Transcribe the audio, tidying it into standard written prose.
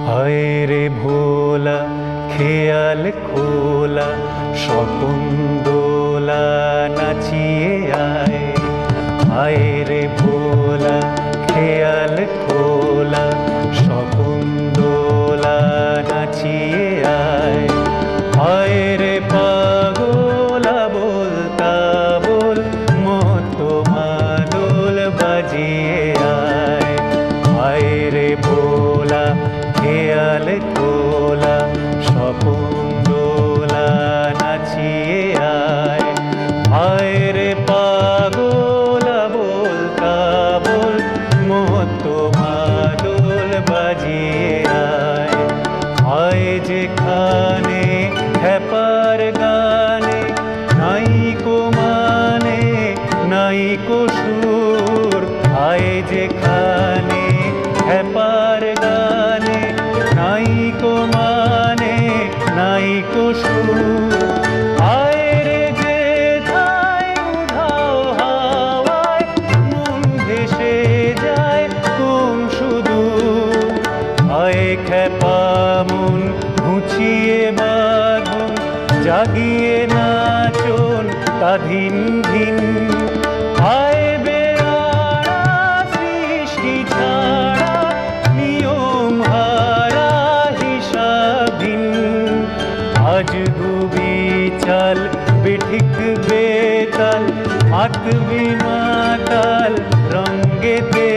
হায় রে ভোলা খেয়াল খোলা স্বপন দোলা নাচিয়ে আয়। হায় রে ভোলা খেয়াল খোলা স্বপন দোলা নাচিয়ে আয়। হায় রে পাগলা বলতা বল মতো মাদল বাজিয়ে আয়। হায় রে ভোলা খেয়াল খোলা স্বপন দোলা নাচিয়ে আয়। হায় রে পাগলা বলতা বল মতো মাদল বাজিয়ে আয়। হায় যেখানে হ্যাপার গানে নাইকো মানে নাইকো সুর। হায় যেখানে হ্যাপার গানে নাইকো মানে নাইকো সুর। হায় রে যেথায় উধাও হাওয়ায় মন ভেসে যায় কোন সুদূর। হায় খ্যাপা মন ঘুচিয়ে বাঁধন জাগিয়ে নাচন তাধিন ধিন। হায় বেয়ারা সৃষ্টি ছাড়া নিয়ম হারা হিসাবহীন। আজ গুবি চাল বেঠিক বেতাল মাতবি মাতাল রঙ্গেতে